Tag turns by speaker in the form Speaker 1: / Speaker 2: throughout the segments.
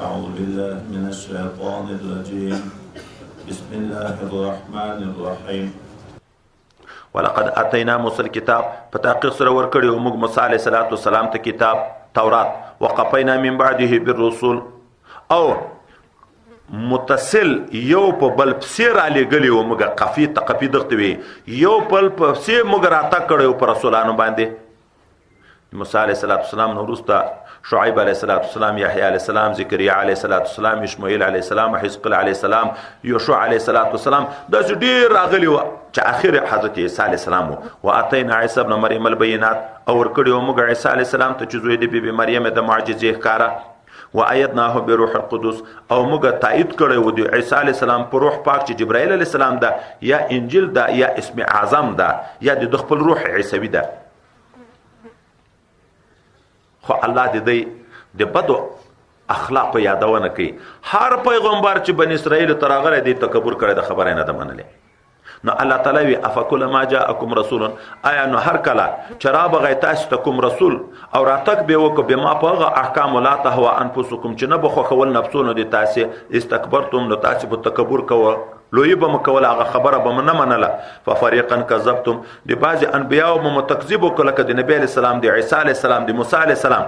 Speaker 1: أعوذ بالله من الشيطان الرجيم بسم الله الرحمن الرحيم
Speaker 2: ولقد اتینا موسی الكتاب فتحقیق سره ورکړو موږ موسی علیه السلام ته کتاب تورات وقفینا من بعده بالرسول او متصل یو په بل پسې را لېږلي وو موږ قفي تقفي دغته وي یو بل پسې موږ راته کړو پر رسولانو باندې موسی علیه السلام نو وروسته شعیب علیه السلام یحیی علیه السلام زکریا علیه السلام اسماعیل علیه السلام حزقیل علیه السلام یوشع علیه السلام داسې ډېر راغلي وو چې اخر حضرت عیسی علیه السلام و اتینا عیسی ابن مریم البینات او ورکړو موږ عیسی علیه السلام ته چې زوی د بیبي مریم د معجزې ښکاره و ایدناه بروح القدس او موږ تایید کړو د عیسی علیه السلام په روح پاک چې جبرائیل علیه السلام ده یا انجیل ده یا اسم اعظم ده یا د خپل روح عیسوي ده خو الله دې د بدو اخلاق یادونه کوي هر پیغمبر چې بنی اسرائیل ته راغلی دی تکبر کړی د خبره نه ده منلې نو الله تعالی وی افکل ما جاءکم رسول آیا نو هر کله چې را بغی تاسو ته کوم رسول او راتک به وک به ما په احکام لا تهوا انفسکم چې نه بخو خول نفسونو دي تاسو استکبرتم نو تاسو په تکبر کوه لوی به مکول هغه خبره به نه منله ففریقا کذبتم دی بعض انبیاء مو متکذب وکړه د نبی علیہ السلام د عیسی علیہ السلام د موسی علیہ السلام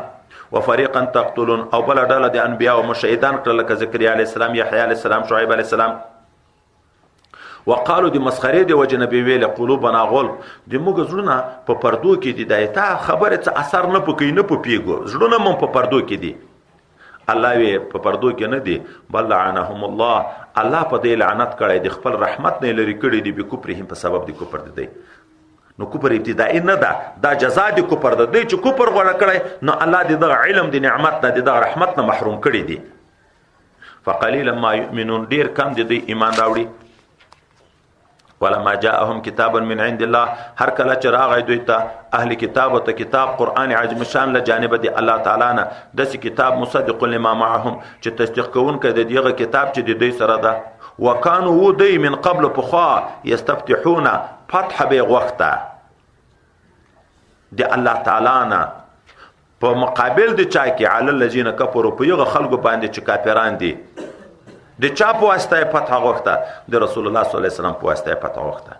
Speaker 2: وفریقا تقتلون او بل ډله د انبیاء او شهیدان کړل لکه زکریا علیہ السلام یحیی علیہ السلام شعیب علیہ السلام وقالو د مسخره دی وجه نبی ویل قلوبنا غول د موږ زړونه په پردو کې دي دایته خبره څه اثر نه پکې نه پپیګو زړونه مون په پردو کې دي الله وی په پردو کې نه دي بل لعنهم الله الله په دې لعنت کړي د خپل رحمت نه لري کړي دي به کوپرهم په سبب د کوپر دي نو کوپر ابتدائي نه ده دا جزاء د کوپر ده چې کوپر غوړه کړي نو الله دې د علم د نعمت نه د رحمت نه محروم کړي دي فقليلا ما يؤمنون ډیر کم دي ایمان راوړي ولما جاءهم كتاب من عند الله هر کله چې راغی دوی ته اهل کتاب ته کتاب قران عجم شان له جانب دی الله تعالی نه داسې کتاب مصدق لما معهم چې تصدیق کوونکی د دغه کتاب چې د دوی سره ده وکانو ودی من قبل پخوا یستفتحون فتح به وخته د الله تعالی نه په مقابل د چا کې علی الذین کفروا په یغه خلکو باندې چې کافران دي د چا په واسطه فتح غوښته د رسول الله صلی الله علیه وسلم په واسطه فتح غوښته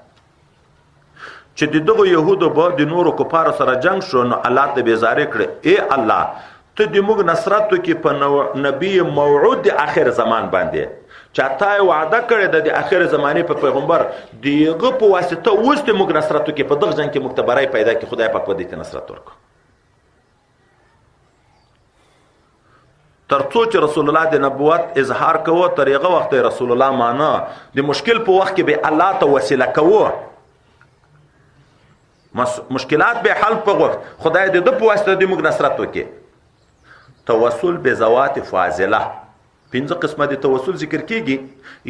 Speaker 2: چې دغه يهودو به د نورو کفارو سره جنگ شو نو الله ته بیزاره کړي اے الله ته د موږ نصرت کې په نبی موعود د اخر زمان باندې چاته وعده کړی د اخر زمانه په پیغمبر دیغه په واسطه اوس د موږ نصرت کې په دغه جنگ کې مختبرای پیدا کې خدای پاک په دې نصرت ورکړي ترڅو چې رسول الله د نبوت اظهار کوو طریقه وخت رسول الله معنا د مشکل په وخت کې به الله ته وسیله کوو مشکلات به حل په وخت خدای دې د په واسطه د موږ نصرت وکړي توسل به ذوات فاضله پنځه قسمه د توسل ذکر کیږي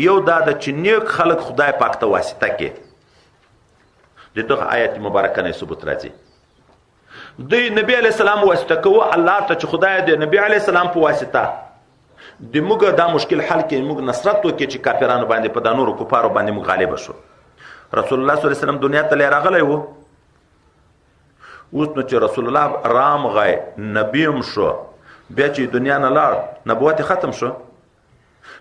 Speaker 2: یو دا د چنیک خلق خدای پاک ته واسطه کې دغه آیت مبارکه نه ثبوت راځي د نبی علی السلام واسطه کوه الله ته چې خدای د نبی علی السلام په واسطه د موږ دا مشکل حل کې موږ نصرت وکړي چې کافرانو باندې په دانو کفارو باندې موږ غالب شو رسول الله صلی الله علیه وسلم دنیا ته راغلی وو اوس نو چې رسول الله رام غای نبیم شو بیا چې دنیا نه لاړ نبوت ختم شو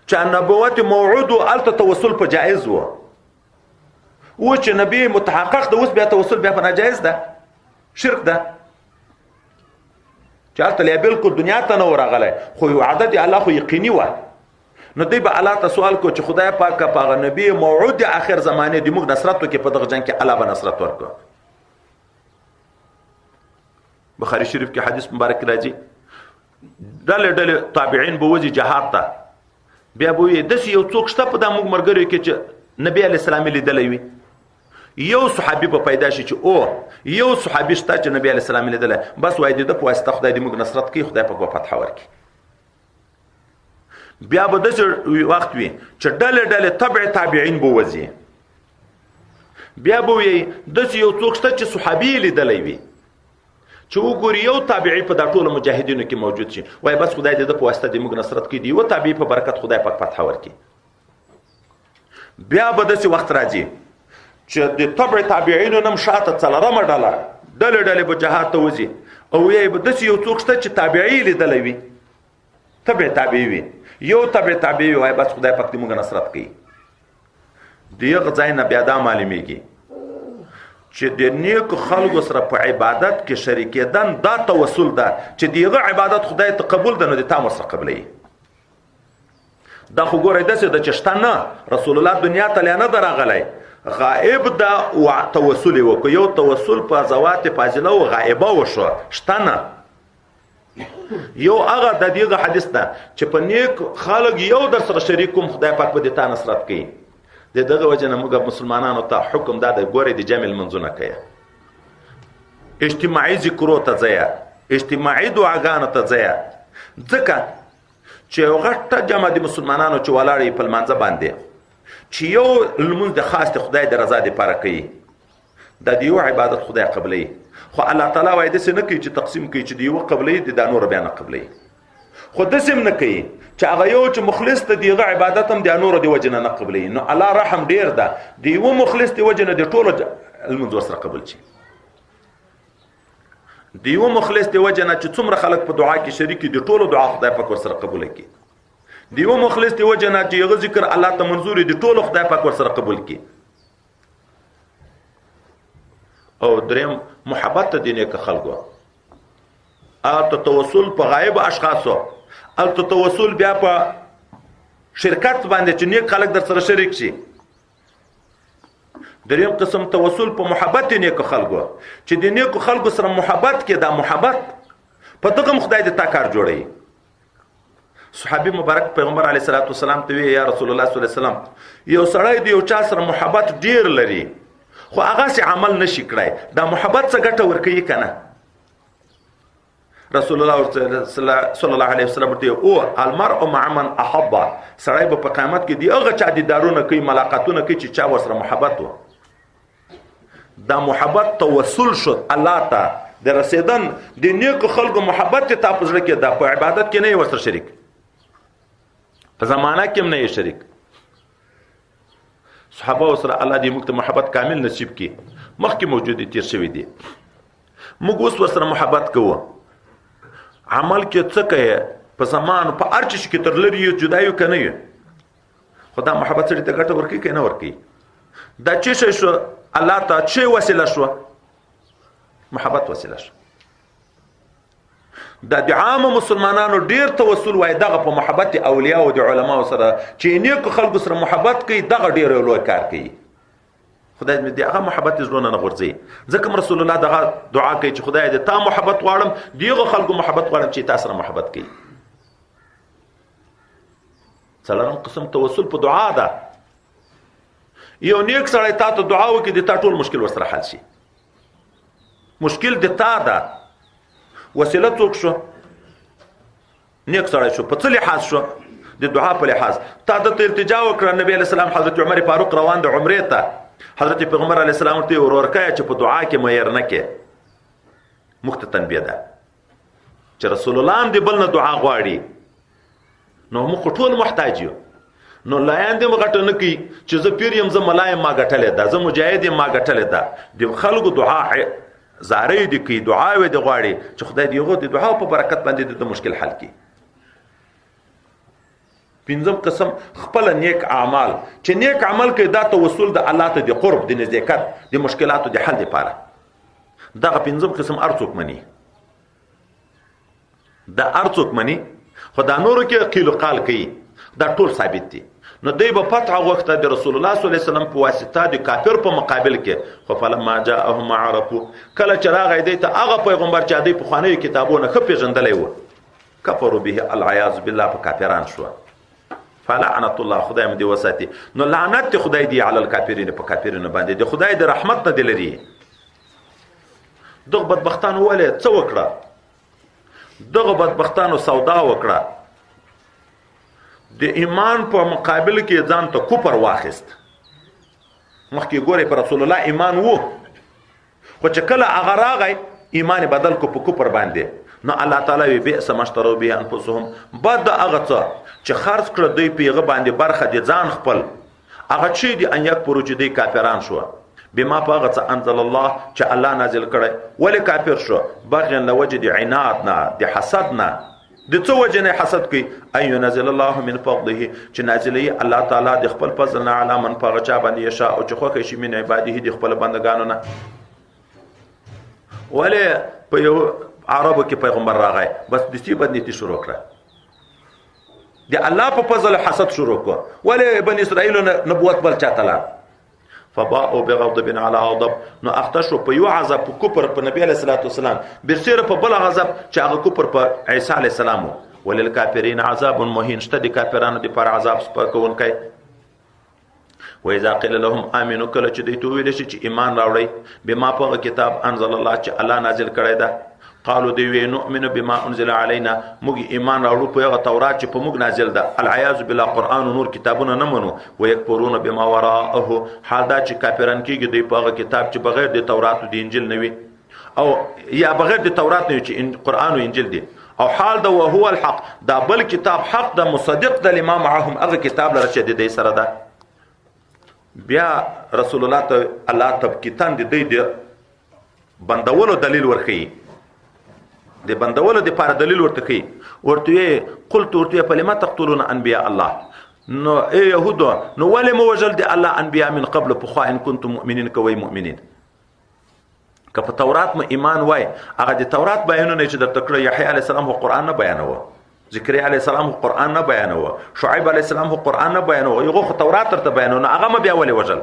Speaker 2: چې نبوت موعود او الته توسل په جایز وو او چې نبی متحقق د اوس بیا توسل بیا په ناجایز ده شرک ده چارته لا بالکل دنیا ته نه ورغله خو وعده دی الله خو یقیني و نو دی به الله ته سوال کو چې خدای پاک په نبی موعود اخر زمانه دی موږ نصرت کې په دغه جنگ کې الله به نصرت ورکړي بخاری شریف کې حدیث مبارک راځي ډله تابعین به وځي جهاد ته بیا به د یو څوک شته په د موږ مرګري کې چې نبی علی السلام لیدلې وي یو صحابي په پیدا شي چې او یو صحابي شته چې نبی علی السلام لیدل بس وای د په واسطه خدای دې موږ نصرت کوي خدای په فتح ورکړي بیا به د وخت وي چې ډله تبع تابعین به وځي بیا به د یو څوک شته چې صحابي لیدلې وي چې وګوري یو تابعی په د ټولو مجاهدینو کې موجود شي وای بس خدای دې په واسطه دې موږ نصرت کوي دی او تابعی په برکت خدای پاک فتح ورکړي بیا به د وخت راځي چې د تبع تابعینو نم شاته څلرمه ډله به جهاد ته وځي او یې به د یو څوک شته چې تابعی لیدلی وي تبع تابع وي یو تبع تابع وي بس خدای پاک دې موږ نصرت کوي. دغه ځای نه بیا دا معلومیږي چې د نیکو خلکو سره په عبادت کې شریکېدن دا توسل ده چې دغه عبادت خدای ته قبول ده نو د تا سره قبلوي. دا خو ګورئ داسې ده چې شته نه، رسول الله دنیا ته نه ده راغلی، غائب ده او توسل یې وکړو. یو توسل په ذوات فاضله او غائبه وشو، شته نه. یو هغه د دغه حدیث ده چې په نیک خلک یو در سره شریک کوم خدای پاک به د تا نصرت کوي. د دغه وجه نه موږ مسلمانانو ته حکم دا دی ګورئ د جمع لمونځونه کوئ، اجتماعي ذکرو ته ځئ، اجتماعي دعاګانو ته ځئ، ځکه چې یو غټه جمع د مسلمانانو چې ولاړ په لمانځه باندې چې یو لمونځ د خاص د خدای د رضا دپاره کوي، دا د یو عبادت خدای قبلوي. خو الله تعالی وایي داسې نه کوي چې تقسیم کوي چې د یوه قبلوي د دا نوره بیا نه قبلوي. خو داسې هم نه کوي چې هغه یو چې مخلص ته د هغه عبادت هم د نورو د وجې نه قبلوي. نو الله رحم ډېر ده، د یوه مخلص د وجې نه د ټولو لمونځ ورسره قبول شي. د یوه مخلص د وجې نه چې څومره خلک په دعا کې شریک دي د ټولو دعا خدای پاک ورسره قبوله کړي. د یوه مخلص د وجې نه چې هغه ذکر الله ته منظور د ټولو خدای پاک ورسره قبول کړي. او دریم محبت ته د نیکو خلکو، الته توسل په غایب اشخاصو، الته توسل بیا په شرکت باندې چې نیک خلک در سره شریک شي. دریم قسم توسل په محبت نیکو خلکو چې د نیکو خلکو سره محبت کې دا محبت په دغه خدای د تا کار جوړوي. صحابي مبارک پیغمبر علیه الصلاۃ والسلام ته وی یا رسول الله صلی الله علیه وسلم یو سړی د یو چا سره محبت ډیر لري خو هغه سي عمل نشي کړای، دا محبت څه ګټه ورکوي کنه؟ رسول الله صلی الله علیه وسلم ورته او المرء مع من احب، سړی به په قیامت کې دی هغه چا دیدارونه کوي، ملاقاتونه کوي چې چا ورسره محبت و. دا محبت توسل شو الله ته د رسیدن د نیکو خلکو محبت ته په زړه کې ده، په عبادت کې نه ورسره شریک، په زمانہ کې هم نه شریک. صحابه سره الله دې موږ ته محبت کامل نصیب کړي. مخکې موجود دي، تیر شوي دي. موږ اوس ورسره محبت کوو، عمل کې څه کوي په زمان په هر چیز کې تر لري یو جدا یو کنه یو، خو دا محبت سره ته ګټه ورکوي که نه ورکوي؟ دا چې شی شو الله ته چې وسیله شو، محبت وسیله شو. دا د عامه مسلمانانو ډیر توسل وای دغه په محبت اولیاء او د علماء سره چې نیکو خلکو سره محبت کوي، دغه ډیر لوی کار کوي. خدای دې دغه محبت زړونه نه غورځي. ځکه رسول الله دغه دعا کوي چې خدای دې تا محبت غواړم، دغه خلکو محبت غواړم چې تاسو سره محبت کوي. څلورم قسم توسل په دعا ده. یو نیک سړی تا ته دعا وکړي د تا ټول مشکل ورسره حل شي. مشکل د تا ده، وسیله څوک شو؟ نیک سړی شو. په څه لحاظ شو؟ د دعا په لحاظ. تا د التجا وکړه، نبی علیہ السلام حضرت عمر فاروق روان د عمرې ته، حضرت پیغمبر علیہ السلام ته ورورکه چې په دعا کې مېر نه کې. موږ ته تنبیه ده چې رسول الله هم دې بل نه دعا غواړي، نو موږ ټول محتاج یو. نو لاین دې مغټ نه کوي چې زه پیر یم، زه ملایم ما ګټلې ده، زه مجاهد یم ما ګټلې ده. د خلکو دعا زارې دي کوي، دعا وي د غواړي چې خدای دې هغه د دعا په برکت باندې د مشکل حل کړي. پنځم قسم خپل نیک اعمال چې نیک عمل کوي دا توسل د الله ته د قرب، د نزدېکت، د مشکلاتو د حل لپاره. دغه پنځم قسم ارڅوک مني، دا ارڅوک مني، خو دا نورو کې قیل و قال کوي، دا ټول ثابت دي. نو دوی به فتح غوښته د رسول الله صلی الله علیه وسلم په واسطه د کافر په مقابل کې. خو فلما جاءهم ما عرفوا، کله چې راغی دی ته هغه پیغمبر چې دوی پخوانیو کتابونه ښه پېژندلی و، کفروا به العیاذ بالله، په کافران شو. فلعنت الله، خدای مو دې وساتي. نو لعنت دی خدای دی علی الکافرین، په کافرینو باندې د خدای د رحمت نه دی لري. دغه بدبختانو ولې څه وکړه؟ دغه بدبختانو سودا وکړه، د ایمان په مقابل کې ځان ته کفر واخیست. مخکې ګورې په رسول الله ایمان وو، خو چې کله هغه راغی ایمان بدل کو په کفر باندې. نو الله تعالی وی بئس ما اشتروا به انفسهم، بد هغه څه چې خرڅ کړه دوی په هغه باندې برخه د ځان خپل، هغه چې دی ان یکفروا چې دوی کافران شو. بما په هغه څه انزل الله چې الله نازل کړی. ولې کافر شو؟ بغیا لوجه د عناد نه، د حسد نه، د څه وجه نه حسد کوي؟ ان ينزل الله من فضله، چې نازلوي الله تعالی د خپل فضل نه علی من په هغه چا باندې یشاء او چې خوښ شي من عباده د خپل بندګانو نه. ولې په یو عربو کې پیغمبر راغی بس د سی بدنیتی شروع کړه، د الله په فضل حسد شروع کړ. ولې بني اسرائیل نبوت بل چاته لاړ؟ فباءوا بغضب على غضب، نو اختشوا په یو عذاب په کوپر په نبی علیہ الصلوۃ والسلام، برسره په بل غضب چې هغه کوپر په عیسی علیہ السلام. وللکافرین عذاب مهین، شته د کافرانو د پر عذاب سپکونکی. وإذا قيل لهم آمنوا، کله چې دوی ته ویل شي چې ایمان راوړئ، بما په کتاب انزل الله چې الله نازل کړی ده، قالوا دی وی نؤمن بما انزل علينا، موږ ایمان راوړو په هغه تورات چې په موږ نازل ده. العیاذ بالله، قرآن او نور کتابونه نه منو. ويکفرون بما وراءه، حال دا چې کافران کیږي دوی په هغه کتاب چې بغیر د تورات او د انجیل نه وي، او یا بغیر د تورات نه چې قرآن او انجیل دي. او حال دا وهو الحق، دا بل کتاب حق ده، مصدق ده لما معهم، هغه کتاب لره چې د دې سره ده. بیا رسول الله ته الله تبکیتان د دې د بندولو دلیل ورکړي، د بندولو د پاره دلیل ورته کوي. ورته قلت ورته فلما تقتلون انبیاء الله، نو ای يهودو نو ولې مو وجل دي الله انبیاء من قبل پخوا ان کنتم مؤمنین کوي مؤمنین. که په تورات م ایمان وای، هغه د تورات بیانونه چې درته کړی یحیی علیه السلام هو قرآن نه بیانوه، زکریا علیه السلام هو قرآن نه بیانوه، شعیب علیه السلام هو قرآن نه بیانوه، یو خو تورات درته بیانونه، هغه م بیا ولې وجل.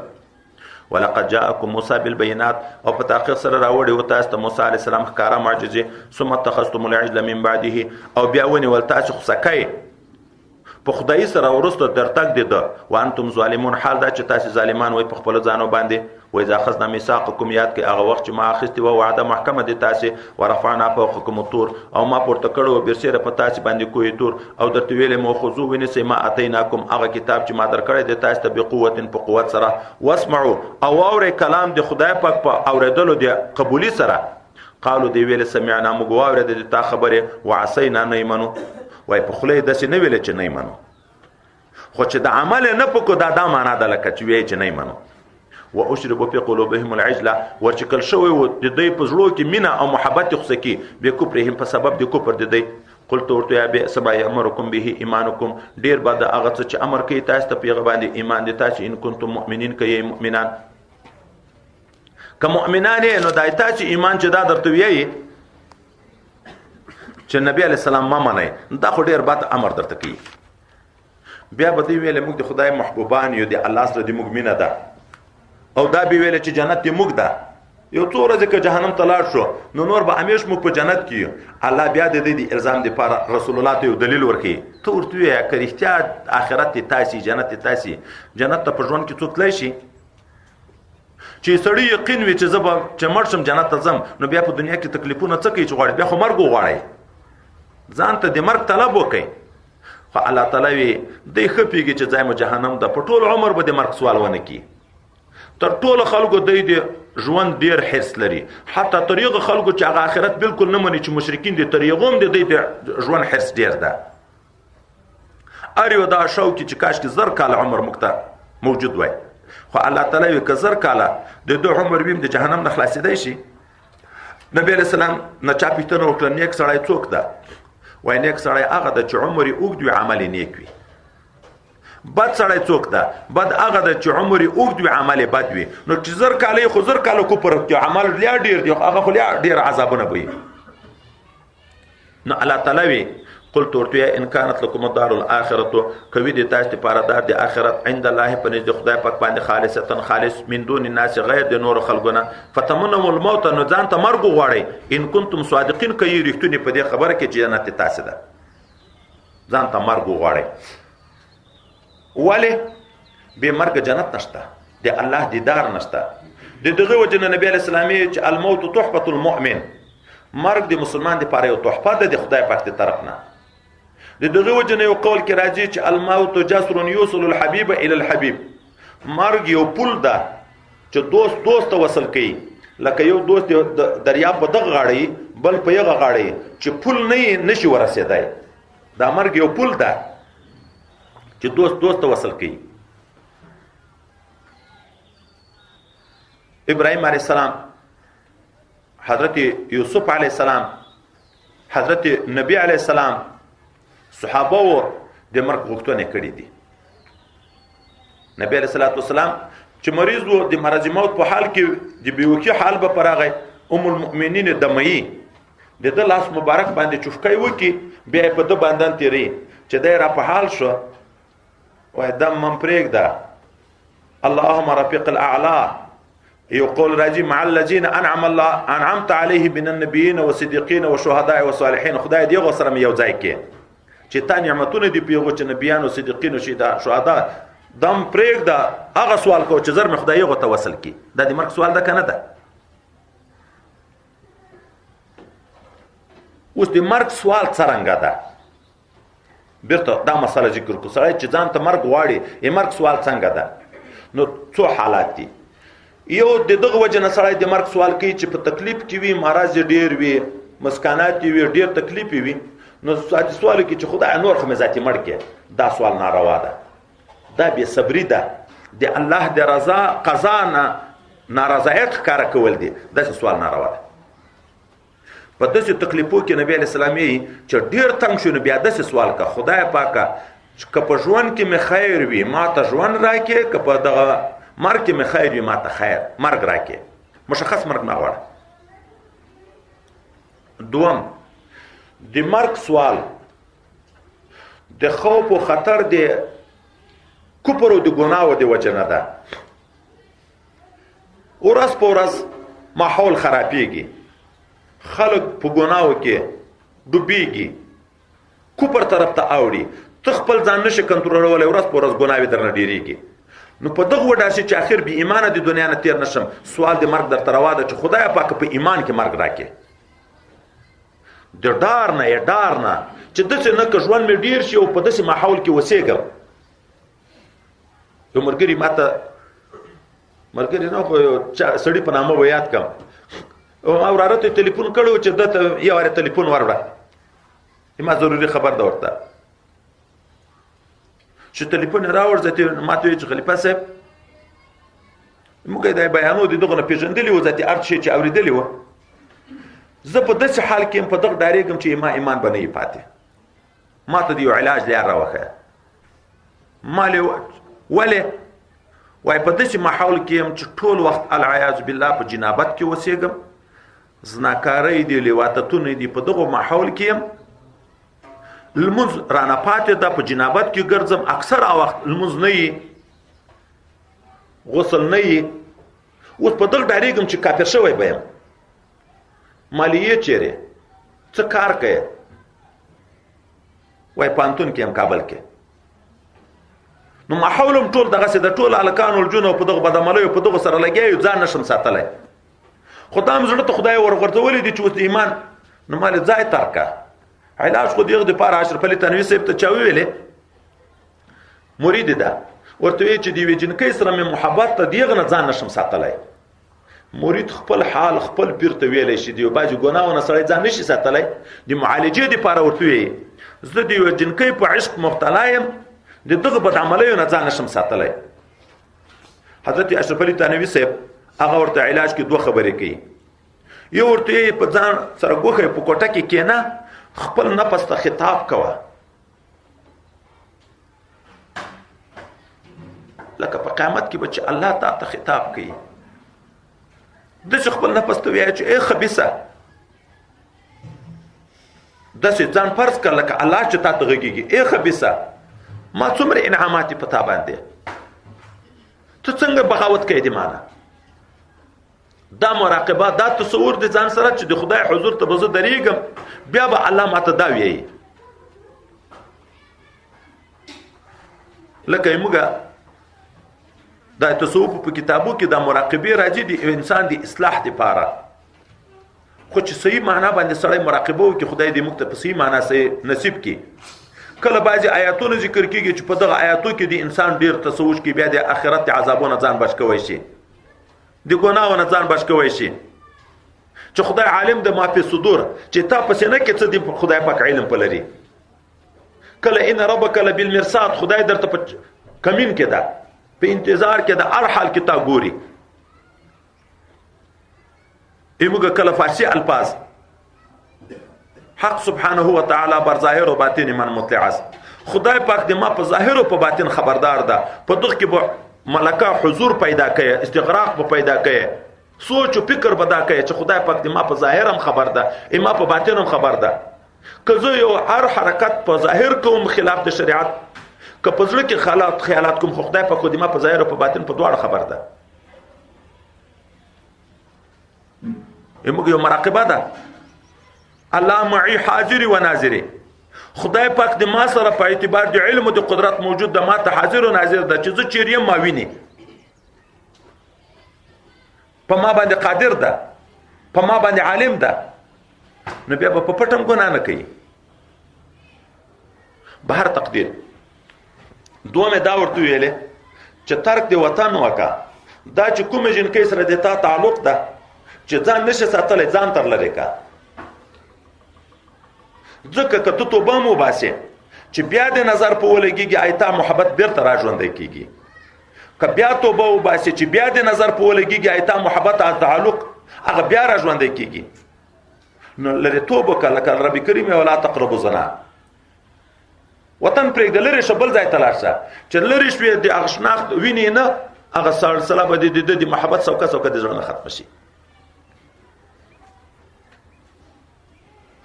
Speaker 2: ولقد جاءكم موسى بالبينات، او په تحقیق سره راوړی و تاسو ته موسی علیه السلام ښکارا معجزې. ثم اتخذتم العجل من بعده، او بیا ونیول تاسو خسکای په خدای سره ورسته درتګ دي ده. وانتم ظالمون، حال دا چې تاسو ظالمان وای په خپل ځانو باندې. وإذا أخذنا ميثاقكم، یاد کې هغه وخت چې ما اخیستی و وعده محکمه دي تاسو، ورفعنا فوقكم الطور، او ما پورته کړو برسره په تاسو باندې کوی تور، او درته ویلې مو خذو ونیسئ ما اتیناکم، هغه کتاب چې ما درکړی دی تاسو ته بقوت په قوت سره. واسمعوا، او اورئ کلام د خدای پاک په اوریدلو دی قبولی سره. قالو دی ویل سمعنا، موږ واورید د تا خبره، وعصینا نه منو. وای په خله داسې نه ویل چې نه منو، خو چې د عمل نه پکو دا معنا ده لکه چې وی چې نه منو. واشربوا في قلوبهم العجل، ورچکل شوی و د دوی په زړه کې مینا او محبت خصکی به کفرهم په سبب د کفر د دوی. قلت ورته یا به سبا امرکم به ایمانکم، ډیر بعد هغه څه چې امر کوي تاسو ته پیغمبر باندې ایمان دي تاسو ان کنتم مؤمنین کوي مؤمنان. که مؤمنان نو دای تاسو ایمان چې دا درته ویي چې نبی علی السلام ما منئ، دا خو ډیر بعد امر درته کوي. بیا به دی ویل موږ د خدای محبوبان یو، د الله سره د موږ مینه ده، او دا به ویل چې جنت دی موږ ده. یو څو ورځې که جهنم ته لاړ شو نو نور به همیش موږ په جنت کې یو. الله بیا د دې الزام لپاره رسول الله ته یو دلیل ورکړي. ته ورته وایې که رښتیا آخرت دی تاسې، جنت دی تاسې، جنت ته په ژوند کې څوک تللی شي؟ چې سړی یقین وي چې زه به چې مړ شم جنت ته ځم، نو بیا په دنیا کې تکلیفونه څه کوي چې غواړي؟ بیا خو مرګ وغواړئ، ځان ته د مرګ طلب وکړئ. خو الله تعالی وي دی ښه پوهېږي چې ځای مو جهنم ده، په ټول عمر به د مرګ سوال ونه کړي. تر ټولو خلکو دی د ژوند ډیر حرص لري، حتی تر هغو خلکو چې هغه آخرت بالکل نه مني چې مشرکین دي، تر هغو هم د دوی د ژوند حرص ډیر ده. هر یو دا شوق چې کاشکې 1000 کاله عمر موږ ته موجود وای. خو الله تعالی وي که 1000 کاله د دوی عمر وي د جهنم نه خلاصېدی شي. نبی علیه السلام نه چا پوښتنه وکړه نیک سړی څوک ده؟ وای نیک سړی هغه ده چې عمر یې اوږد وي عمل یې نیک وي. بد سړی څوک ده؟ بد هغه ده چې عمر یې اوږد وي عمل یې بد وي. نو چې 1000 کاله خو 1000 کاله کفر کوي، عمل لیا ډیر دی، هغه خو لیا ډیر عذابونه به وي. نو الله تعالی وي قلت ورته ان كانت لكم الدار الاخره، کوي د تاسو لپاره دار د اخرت عند الله په نزد خدای پاک باندې خالصتا خالص من دون الناس غیر د نور خلقونه، فتمنوا الموت، نو ځان ته مرګ غواړي ان کنتم صادقین، کوي رښتونی په دې خبره کې چې جنت تاسو ده، ځان ته مرګ غواړي. ولی به مرګ جنت نشته، د الله دیدار نشته. د دغه وجه نبی علیہ السلام چې الموت تحفه المؤمن، مرګ د مسلمان لپاره یو تحفه ده د خدای پاک دی طرف نه. د دغه وجه یو قول کې راځي چې الموت جسر یوصل الحبیب الى الحبیب، مرګ یو پل ده چې دوست ته وصل کوي، لکه یو دوست دریاب په دغه غاړه بل په یغه غاړه چې پل نه نشي ورسېدای. دا مرګ یو پل ده چې دوست ته وصل کوي. ابراهیم علیه السلام، حضرت یوسف علیه السلام، حضرت نبی علیه السلام، صحابه د مرګ غوښتنه کړې دي. نبی علیہ الصلوۃ والسلام چې مریض وو د مرض موت په حال کې د بیوکی حال به پراغی ام المؤمنین دمئی د لاس مبارک باندې چوفکای وکي بیا په د باندې تیری چې دا را په حال شو وای دم من پرېږده اللهم رفيق الاعلى يقول راجي مع الذين انعمت عليهم من النبيين والصديقين والشهداء والصالحين. خدای دې غوسره یو ځای کې چې تا نعمتونه دي پیغو چې نبیان او صدیقین او شهدا دم پرېږده. هغه سوال کو چې زر مې خدای غو توسل کی دا د مرګ سوال ده کنه ده. اوس د مرګ سوال څرنګه ده بیرته دا مسله ذکر کو سړی چې ځان ته مرګ غواړي یې مرګ سوال څنګه ده. نو څو حالات دي. یو د دغه وجه نه سړی د مرګ سوال کوي چې په تکلیف کې وي مرض ډیر وي مسکانات وي ډیر تکلیف وي نو ساعت سوال کوي چې خدای نور خو مې ذاتي مړ کې. دا سوال ناروا ده. دا بې صبري ده. د الله د رضا قضا نه نارضایت ښکاره کول دي. داسې سوال ناروا ده. په داسې تکلیفو کې نبی علیه السلام چې ډیر تنګ شو نو بیا داسې سوال کا خدای پاکه که په ژوند کې مې خیر وي ما ته ژوند راکې که په دغه مرګ کې مې خیر وي ما ته خیر مرګ راکې. مشخص مرګ نه غواړه. دوم د مرګ سوال د خوف و خطر د کفر او د ګناو د وجه نه ده. ورځ په ورځ ماحول خرابېږي خلق په ګناو کې ډوبېږي کفر طرف ته اوړي ته خپل ځان نشي کنټرولولی ورځ په ورځ ګناوې درنه ډېرېږي. نو په دغه وډاسي چې اخر بې ایمانه د دنیا نه تېر نشم سوال د مرګ درته روا ده چې خدای پاک په ایمان کې مرګ راکې. د ډار نه یې ډار نه چې داسې نه که ژوند مې ډېر شي او په داسې ماحول کې اوسېږم. یو ملګري ما ته ملګري نه خو یو سړي په نامه به یاد کړم ما وراره ته تلیفون کړی و چې ده ته یو وارې تلیفون وروړه ما ضروري خبر ده ورته چې تلیفون یې راوړ زه ما ته ویل چې خلیفه صاحب موږ دا بیانو د دغه نه پېژندلي وو ذاتي هر شی چې اورېدلي وو زه په داسې حال کې یم په دغه ډارېږم چې ما ایمان به نه وي پاتې. ما ته د یو علاج لار راوښیه. ما ولې وایي په داسې ماحول کې یم چې ټول وخت العیاذ بالله په جنابت کې اوسېږم زناکارۍ دي لواطتونه دي په دغه ماحول کې یم لمونځ رانه پاتې ده په جنابت کې ګرځم اکثر وخت لمونځ نه وي غسل نه وي. اوس په دغه ډارېږم چې کافر شوی به یم. مالیې چیرې څه کار کوې وایي پوهنتون کې یم کابل کې. نو ماحول هم ټول دغسې د ټول هلکانو الجونو په دغه بدعملیو په دغه سره لګیا یو ځان نشم ساتلی. خو دا مې زړه ته خدای ورغورځولی دي چې اوس د ایمان نو مالې ځای ترکه علاج خو د هغه دپاره اشرف علي تنوي صاحب ته چا وویلې مرید ده ورته ویې چې د یوې جنکۍ سره مې محبت ته د هغه نه ځان نشم ساتلی. مرید خپل حال خپل پیر ته ویلی شي د یو بعضې ګناهو نه سړی ځان نشي ساتلی د معالجې دپاره ورته ویې زه د یوې جنکۍ په عشق مبتلا یم د دغه بدعملیو نه ځان نشم ساتلی. حضرت اشرف علي تنوي صاحب هغه ورته علاج کې دوه خبرې کوي. یو ورته یې په ځان سره ګوښه په کوټه کې کېنه خپل نفس ته خطاب کوه لکه په قیامت کې به چې الله تا ته خطاب کوي داسې خپل نفس ته وایه چې ای خبیثه داسې ځان فرض کړه لکه الله چې تا ته غږېږي ای خبیثه ما څومره انعامات په تا باندې ته څنګه بغاوت کوې د مانه. دا مراقبه دا تصور د ځان سره چې د خدای حضور ته به زه درېږم بیا به الله ماته دا ویایي لکه موږ دا تصوف په کتابو کې دا مراقبه راځي د انسان د اصلاح دپاره خو چې صحیح معنا باندې سړی مراقبه وکړي خدای دې موږ ته په صحیح معنا نصیب کړي. کله بعضې آیاتونه ذکر کېږي چې په دغه آیاتو کې د انسان ډېر تصور کړي بیا د آخرت د عذابونه ځان بچ کوی شي د ګناهو نه ځان بچ کوی شي چې خدای عالم د ما فی صدور چې تا په سینه کې څه دی خدای پاک علم په لري. کله ان ربک لبالمرصاد خدای درته په کمین کې ده په انتظار کې ده هر حال کې تا ګوري. ایموږ کله فارسی الفاظ حق سبحانه و تعالی بر ظاهر و باطن من مطلع است. خدای پاک دې ما په ظاهر او په باطن خبردار ده. په دغه کې به ملکه حضور پیدا کوي، استغراق به پیدا کوي، سوچ او فکر به دا کوي چې خدای پاک دې ما په ظاهر هم خبر ده، ما په باطن هم خبر ده. که زه یو هر حرکت په ظاهر کوم خلاف د شریعت، که په زړه کې خیالات کوم، خو خدای پاک دې ما په ظاهر او په باطن په دواړه خبر ده. موږ یو مراقبه ده، الله معي حاضر و ناظر. خدای پاک د ما سره په اعتبار د علم او د قدرت موجود ده، ما ته حاضر و ناظر ده چې زه چیرې ما ویني، په ما باندې قادر ده، په ما باندې عالم ده. نو بیا به په پټم ګناه نه کوي. بهر تقدیر دومره دا ورته ویلې چې ترک د وطن وکا، دا چې کوم جنکې سره د تا تعلق ده چې ځان نشه ساتلی، ځان تر لرې کا. ځکه که ته توبه مو باسې چې بیا د نظر په ولګېږي، ایتا محبت بیرته را ژوندی کېږي. که بیا توبه وباسې چې بیا د نظر په ولګېږي، ایتا محبت تعلق هغه بیا را ژوندی کېږي. نو لرې توب وکړه، لکه رب کریم ولا تقربوا الزنا. وطن پرېږده، لرې شه، بل ځای ته لاړ شه. چې لرې شوې د هغه شناخت وینې نه، هغه سلسله به د محبت څوکه څوکه د زړه نه ختمه شي.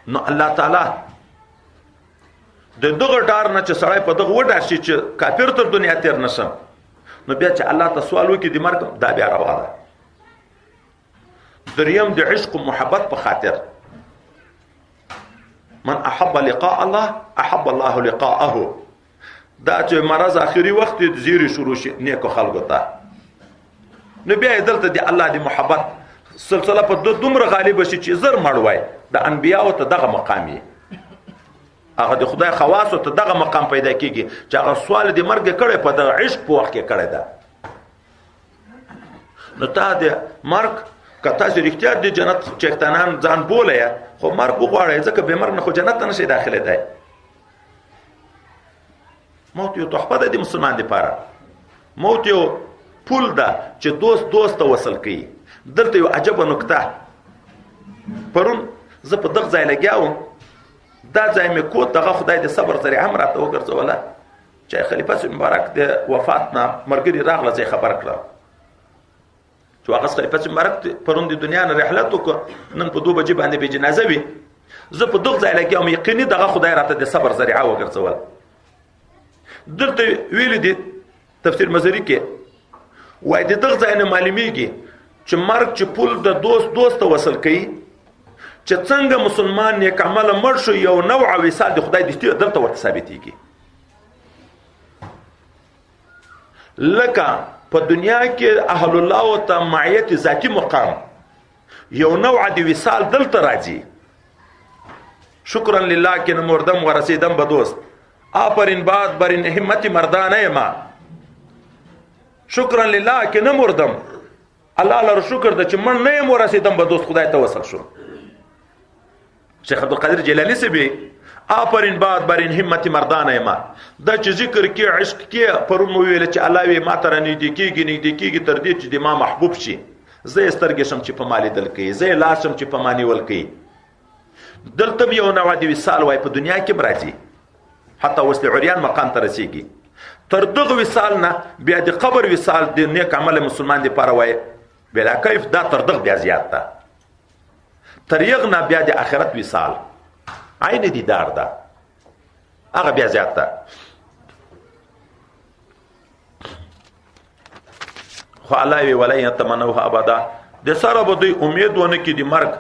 Speaker 2: نو الله تعالی د دغه ډار نه چې سړی په دغه وډار شي چې کافر تر دنیا تیر نشم، نو بیا چې الله ته سوال وکړي د مرګ، دا بیا روا ده. دریم د عشق و محبت په خاطر، من احب لقاء الله احب الله لقاءه. دا چې مرض اخري وخت د زیری شروع شي نیکو خلکو ته، نو بیا دلته د الله د محبت سلسله په دومره غالب شي چې زر مړوي. د انبیاء ته دغه مقام یې، هغه د خدای خواص ته دغه مقام پیدا کیږي چې هغه سوال د مرګ کړي په دغه عشق په وخت کې کړي ده. نو ته د مرګ کته چې رښتیا د جنت چختانان ځان بوله، خو مرګ وغواړي، ځکه به مرګ نه خو جنت ته نشي داخله دی. موت یو تحفه ده د مسلمان لپاره. موت یو پول ده چې دوست ته وصل کوي. دلته یو عجبه نکته، پرون زه په دغه ځای لګیاوم، دا ځای مې کو دغه خدای د صبر ذریعه هم راته وګرځوله چې خلیفه مبارک د وفات نه مرګري راغله، زه خبر کړم چې هغه خلیفه مبارک پرون د دنیا نه رحلت وکړ، نن په 2 بجې باندې به جنازه وي. زه په دغه ځای لګیاوم، یقیني دغه خدای راته د صبر ذریعه وګرځول. دلته ویل دي تفسیر مزری کې وای د دغه ځای نه معلومیږي چې مرګ چې پول د دوست ته وصل کوي، چې څنګه مسلمان نیک عمل مړ شو، یو نوع وصال د خدای دستي دلته ورته ثابتېږي. لکه په دنیا کې اهل الله او ته معیت ذاتی مقام، یو نوع د وصال دلته راځي. شکرا لله که مردم و رسیدم به دوست، آفرین باد برین همت مردانه ما. شکرا لله که مردم، الله لره شکر ده چې من نه یم ورسیدم به دوست، خدای ته وصل شو. شیخ عبدالقادر جیلانی سے بھی آفرین باد برین همت مردانه ما. دا چې ذکر کې عشق کې پرون مو ویل چې الله وی ما تر نږدې کېږي تر دې چې د ما محبوب شي. زه سترګې شم چې په ما لیدل کوي، زه لاس شم چې په ما نیول کوي. دلته یو نوع د وصال وای په دنیا کې راځي، حتی وصل عریان مقام ته رسیږي. تر دغه وصال نه بیا د قبر وصال د نیک عمل مسلمان دی پاره وای بلا کیف، دا تر دغه بیا زیات ده. تر یغ نه بیا د آخرت وصال عین دیدار ده، هغه بیا زیات ده. خو الله وی ولا یتمنوها ابدا، د سره به دوی امید ونه کې د مرګ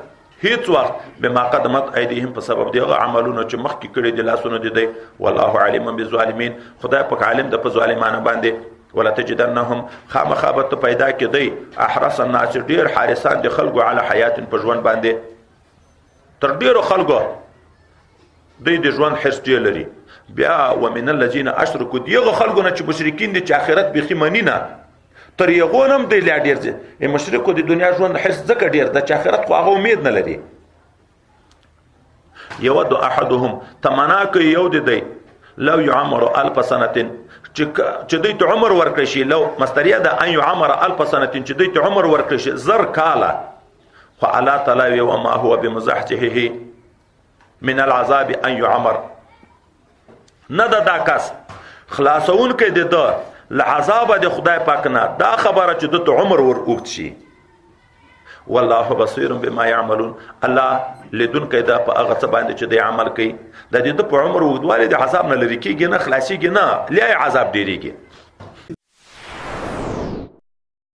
Speaker 2: هیڅ وخت به ما قدمت ایدیهم په سبب دغه عملونو چې مخکې کړي د لاسونو دي دی. والله علیم بالظالمین، خدای پاک عالم د په ظالمانو باندې. ولا تجدنهم خامخابت پیدا کې دی احرص الناس، ډیر حارسان د خلکو علی حیات په ژوند باندې، تر ډیرو خلکو دوی د ژوند حرص ډیر لري. بیا ومن الذین اشرکوا، دغه خلکو نه چې مشرکین دي چې آخرت بيخي منی نه، تر یغه نم دی لا ډیر دي. مشرکو د دنیا ژوند حرص ځکه ډیر د آخرت خو هغه امید نه لري. یود احدهم، تمنا کوي یو دی لو يعمر 1000 سنه، چې دوی ته عمر ورکړي شي. لو مستریه ده ان يعمر 1000 سنه، چې دوی ته عمر ورکړي شي زر کاله. خو الله تعالی وی وما هو بمزحزحه من العذاب ان يعمر. نه دا کس خلاصون کې د عذاب د خدای پاک نه دا خبره چې د عمر ور اوږد شي. والله بصیر بما يعملون. الله لیدون کې دا په هغه څه باندې چې د عمل کوي. د دې په عمر اوږدوالی د عذاب نه لري کېږي نه خلاصيږي نه لای عذاب ډیریږي.